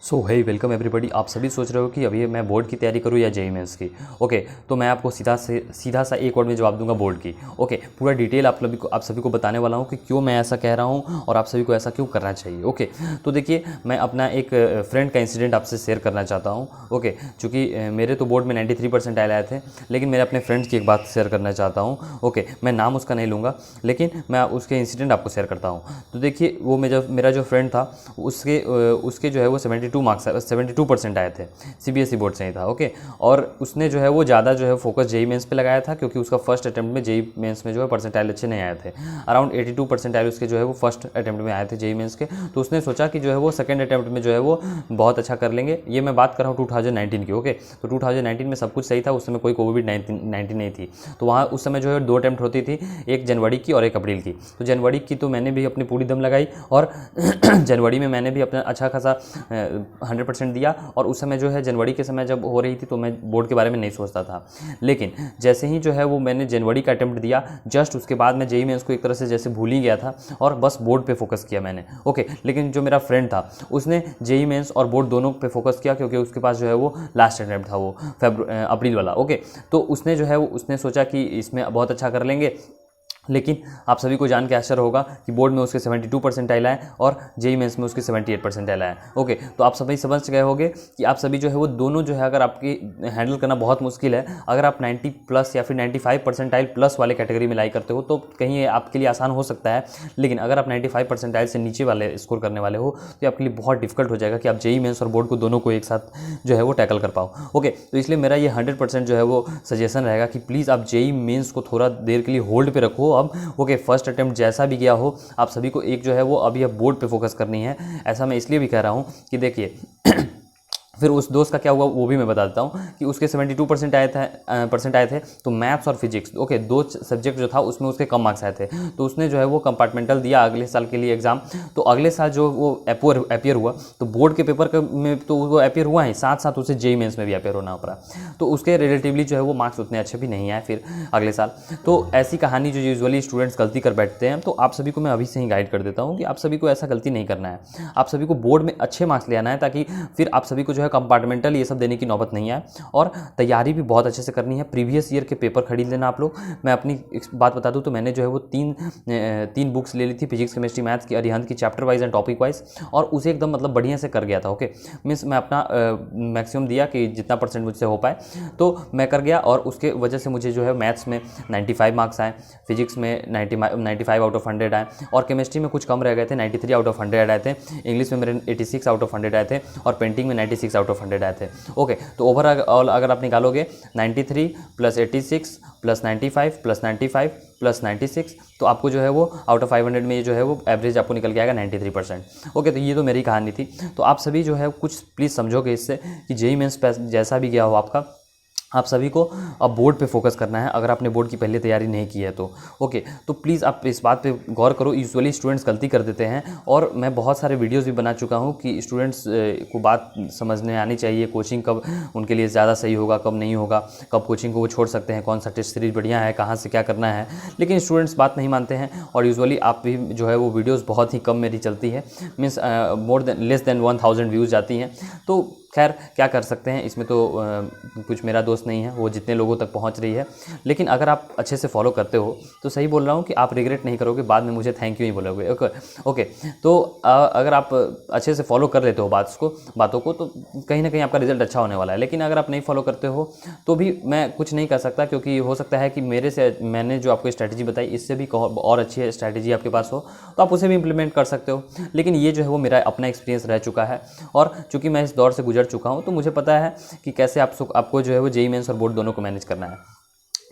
सो हे welcome everybody. आप सभी सोच रहे हो कि अभी मैं बोर्ड की तैयारी करूँ या जेईई मेंस की। ओके, तो मैं आपको सीधा सा एक वर्ड में जवाब दूंगा, बोर्ड की। ओके, पूरा डिटेल आप सभी को बताने वाला हूँ कि क्यों मैं ऐसा कह रहा हूँ और आप सभी को ऐसा क्यों करना चाहिए। ओके, तो देखिए, मैं अपना एक फ्रेंड का इंसिडेंट आपसे शेयर करना चाहता हूँ। ओके, चूँकि मेरे तो बोर्ड में 93% आए थे, लेकिन मेरे अपने फ्रेंड्स की एक बात शेयर करना चाहता हूँ। ओके, मैं नाम उसका नहीं लूँगा, लेकिन मैं उसके इंसिडेंट आपको शेयर करता हूँ। तो देखिए, वो मेरा जो फ्रेंड था, उसके जो है वो 72% आए थे। सीबीएसई बोर्ड से ही था। ओके, और उसने जो है वो ज़्यादा जो है फोकस जेईई मेंस पे लगाया था, क्योंकि उसका फर्स्ट अटेम्प्ट में जेईई मेंस में जो है परसेंटाइल अच्छे नहीं आए थे। अराउंड 82 परसेंटाइल उसके जो है वो फर्स्ट अटेम्प्ट में आए थे जेईई मेंस के। तो उसने सोचा कि जो है वो सेकंड अटेम्प्ट में जो है वो बहुत अच्छा कर लेंगे। ये मैं बात कर रहा हूँ 2019 की। ओके, तो 2019 में सब कुछ सही था, उस समय कोई कोविड-19 नहीं थी। तो वहाँ उस समय जो है 2 अटेम्प्ट होती थी, एक जनवरी की और एक अप्रैल की। तो जनवरी की तो मैंने भी अपनी पूरी दम लगाई, और जनवरी में मैंने भी अपना अच्छा खासा 100% दिया। और उस समय जो है जनवरी के समय जब हो रही थी, तो मैं बोर्ड के बारे में नहीं सोचता था। लेकिन जैसे ही जो है वो मैंने जनवरी का अटेम्प्ट दिया, जस्ट उसके बाद मैं जेईई मेंस को एक तरह से जैसे भूल ही गया था और बस बोर्ड पे फोकस किया मैंने। ओके, लेकिन जो मेरा फ्रेंड था उसने जेईई मेंस और बोर्ड दोनों पे फोकस किया, क्योंकि उसके पास जो है वो लास्ट अटेम्प्ट था, वो अप्रैल वाला। ओके, तो उसने जो है उसने सोचा कि इसमें बहुत अच्छा कर लेंगे। लेकिन आप सभी को जान के आश्चर्य होगा कि बोर्ड में उसके 72 परसेंटाइल आए और जेईई मेंस में उसके 78 परसेंटाइल आए। ओके, तो आप सभी समझ गए होंगे कि आप सभी जो है वो दोनों जो है, अगर आपकी हैंडल करना बहुत मुश्किल है, अगर आप 90 प्लस या फिर 95 परसेंटाइल प्लस वाले कैटेगरी में लाई करते हो तो कहीं आपके लिए आसान हो सकता है। लेकिन अगर आप 95 परसेंटाइल से नीचे वाले स्कोर करने वाले हो तो आपके लिए बहुत डिफिकल्ट हो जाएगा कि आप जेईई मेंस और बोर्ड को दोनों को एक साथ जो है वो टैकल कर पाओ। ओके, तो इसलिए मेरा ये 100% जो है वो सजेशन रहेगा कि प्लीज़ आप जेईई मेंस को थोड़ा देर के लिए होल्ड पे रखो अब। ओके, फर्स्ट अटेम्प्ट जैसा भी गया हो, आप सभी को एक जो है वो अभी अब बोर्ड पे फोकस करनी है। ऐसा मैं इसलिए भी कह रहा हूँ कि देखिए फिर उस दोस्त का क्या हुआ वो भी मैं बता देता हूँ कि उसके 72 परसेंट आए थे। तो मैथ्स और फिजिक्स, ओके, 2 सब्जेक्ट जो था उसमें उसके कम मार्क्स आए थे। तो उसने जो है वो कंपार्टमेंटल दिया अगले साल के लिए एग्जाम। तो अगले साल जो वो अपियर हुआ, तो बोर्ड के पेपर में तो वो अपियर हुआ ही, साथ साथ उसे जेईई मेंस में भी अपियर होना पड़ा। तो उसके रिलेटिवली जो है वो मार्क्स उतने अच्छे भी नहीं आए फिर अगले साल। तो ऐसी कहानी जो यूजुअली स्टूडेंट्स गलती कर बैठते हैं, तो आप सभी को मैं अभी से ही गाइड कर देता हूँ कि आप सभी को ऐसा गलती नहीं करना है। आप सभी को बोर्ड में अच्छे मार्क्स ले आना है, ताकि फिर आप सभी को जो है कंपार्टमेंटल ये सब देने की नौबत नहीं आए। और तैयारी भी बहुत अच्छे से करनी है। प्रीवियस ईयर के पेपर खरीद लेना आप लोग। मैं अपनी एक बात बता दूं तो मैंने जो है वो तीन बुक्स ले ली थी, फिजिक्स, केमिस्ट्री, मैथ्स की, अरिहंत की, chapter wise and topic wise, और उसे एकदम मतलब बढ़िया से कर गया था। ओके, मीन्स मैं अपना मैक्सिमम दिया कि जितना परसेंट मुझसे हो पाए तो मैं कर गया, और उसके वजह से मुझे जो है मैथ्स में 95 मार्क्स आए, फिजिक्स में 95 आउट ऑफ 100 आए, और केमिस्ट्री में कुछ कम रह गए थे, 93 आउट ऑफ 100 आए थे। इंग्लिश में मेरे 86 आउट ऑफ 100 आए थे, और पेंटिंग में 96 आउट ऑफ 100 आए थे। ओके, तो ओवरऑल अगर आप निकालोगे 93 प्लस 86 प्लस 95 प्लस 95 प्लस 96, तो आपको जो है वो आउट ऑफ 500 में जो है वो एवरेज आपको निकल के आएगा 93%। ओके, तो ये तो मेरी कहानी थी। तो आप सभी जो है कुछ प्लीज़ समझोगे इससे कि जेईई मेंस जैसा भी गया हो आपका, आप सभी को अब बोर्ड पे फोकस करना है, अगर आपने बोर्ड की पहले तैयारी नहीं की है तो। ओके, तो प्लीज़ आप इस बात पे गौर करो। यूजुअली स्टूडेंट्स गलती कर देते हैं, और मैं बहुत सारे वीडियोस भी बना चुका हूँ कि स्टूडेंट्स को बात समझने आनी चाहिए, कोचिंग कब उनके लिए ज़्यादा सही होगा, कब नहीं होगा, कब कोचिंग को वो छोड़ सकते हैं, कौन सा टेस्ट सीरीज बढ़िया है, कहाँ से क्या करना है। लेकिन स्टूडेंट्स बात नहीं मानते हैं, और यूजुअली आप भी जो है वो वीडियोज़ बहुत ही कम मेरी चलती है, मीन्स लेस देन 1000 व्यूज़ जाती हैं। तो खैर क्या कर सकते हैं, इसमें तो कुछ मेरा दोस्त नहीं है, वो जितने लोगों तक पहुंच रही है। लेकिन अगर आप अच्छे से फॉलो करते हो तो सही बोल रहा हूँ कि आप रिग्रेट नहीं करोगे, बाद में मुझे थैंक यू ही बोलोगे। ओके, तो अगर आप अच्छे से फॉलो कर लेते हो बातों को, तो कहीं ना कहीं आपका रिजल्ट अच्छा होने वाला है। लेकिन अगर आप नहीं फॉलो करते हो तो भी मैं कुछ नहीं कर सकता, क्योंकि हो सकता है कि मैंने जो आपको स्ट्रैटेजी बताई इससे भी और अच्छी स्ट्रैटेजी आपके पास हो, तो आप उसे भी इम्प्लीमेंट कर सकते हो। लेकिन ये जो है वो मेरा अपना एक्सपीरियंस रह चुका है, और चूँकि मैं इस दौर से गुजर चुका हूं, तो मुझे पता है कि कैसे आपको जो है वो जेईई मेंस और बोर्ड दोनों को मैनेज करना है।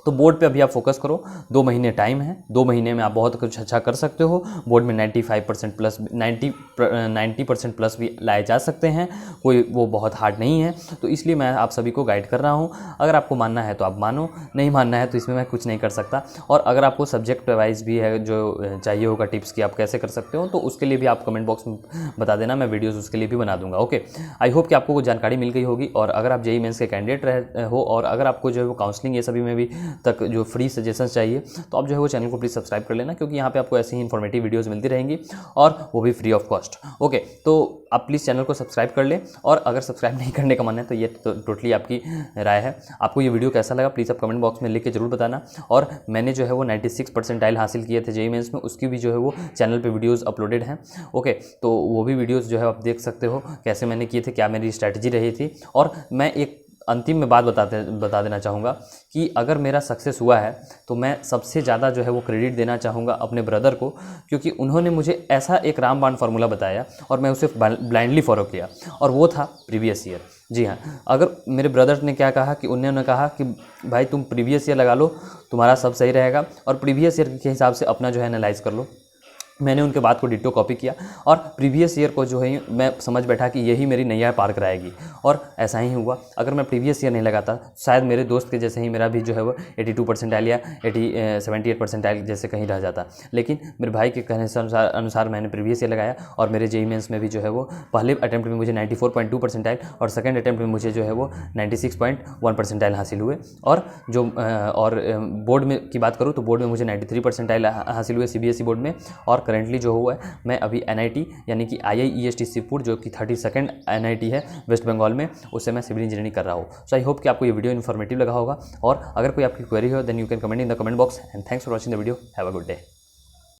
तो बोर्ड पे अभी आप फोकस करो, 2 महीने टाइम है, 2 महीने में आप बहुत कुछ अच्छा कर सकते हो। बोर्ड में 95% प्लस 90% प्लस भी लाए जा सकते हैं, कोई वो बहुत हार्ड नहीं है। तो इसलिए मैं आप सभी को गाइड कर रहा हूँ। अगर आपको मानना है तो आप मानो, नहीं मानना है तो इसमें मैं कुछ नहीं कर सकता। और अगर आपको सब्जेक्ट वाइज भी है जो चाहिए होगा टिप्स की आप कैसे कर सकते हो, तो उसके लिए भी आप कमेंट बॉक्स में बता देना, मैं वीडियोज़ उसके लिए भी बना दूंगा। ओके, आई होप कि आपको वो जानकारी मिल गई होगी। और अगर आप जेईई मेंस के कैंडिडेट हो, और अगर आपको जो है वो काउंसलिंग ये सभी में भी तक जो फ्री सजेशंस चाहिए तो आप जो है वो चैनल को प्लीज़ सब्सक्राइब कर लेना, क्योंकि यहाँ पे आपको ऐसी ही इन्फॉर्मेटिव वीडियोस मिलती रहेंगी और वो भी फ्री ऑफ कॉस्ट। ओके, तो आप प्लीज़ चैनल को सब्सक्राइब कर लें, और अगर सब्सक्राइब नहीं करने का मन है तो ये तो टोटली आपकी राय है। आपको ये वीडियो कैसा लगा प्लीज़ आप कमेंट बॉक्स में लिख के जरूर बताना। और मैंने जो है वो 96 परसेंटाइल हासिल किए थे जेईई मेंस में, उसकी भी जो है वो चैनल पे वीडियोस अपलोडेड हैं। ओके, तो वो भी वीडियोस जो है आप देख सकते हो कैसे मैंने किए थे, क्या मेरी स्ट्रैटेजी रही थी। और मैं एक अंतिम में बात बता देना चाहूँगा कि अगर मेरा सक्सेस हुआ है तो मैं सबसे ज़्यादा जो है वो क्रेडिट देना चाहूँगा अपने ब्रदर को, क्योंकि उन्होंने मुझे ऐसा एक रामबाण फार्मूला बताया और मैं उसे ब्लाइंडली फॉलो किया, और वो था प्रीवियस ईयर। जी हाँ, अगर मेरे ब्रदर ने क्या कहा कि उन्होंने कहा कि भाई तुम प्रीवियस ईयर लगा लो, तुम्हारा सब सही रहेगा, और प्रीवियस ईयर के हिसाब से अपना जो है एनालाइज कर लो। मैंने उनके बात को डिट्टो कॉपी किया और प्रीवियस ईयर को जो है मैं समझ बैठा कि यही मेरी नैया पार कराएगी, और ऐसा ही हुआ। अगर मैं प्रीवियस ईयर नहीं लगाता शायद मेरे दोस्त के जैसे ही मेरा भी जो है वो 82 परसेंटाइल या 78 परसेंटाइल जैसे कहीं रह जाता, लेकिन मेरे भाई के कहने से अनुसार मैंने प्रीवियस ईयर लगाया, और मेरे जेईई मेंस में भी जो है वो पहले अटैम्प्ट में मुझे 94.2 परसेंटाइल और सेकेंड अटैम्प्ट में मुझे जो है वो 96.1 परसेंटाइल हासिल हुए। और जो बोर्ड में की बात करूँ तो बोर्ड में मुझे 93 परसेंटाइल हासिल हुए सीबीएसई बोर्ड में। और करेंटली जो हुआ है मैं अभी एनआईटी यानी कि IIEST शिवपुर जो कि 32nd एनआईटी है वेस्ट बंगाल में, उससे मैं सिविल इंजीनियरिंग कर रहा हूँ। सो आई होप कि आपको ये वीडियो इन्फॉर्मेटिव लगा होगा, और अगर कोई आपकी क्वेरी हो then you can comment in the comment box. And thanks for watching the video. Have a good day.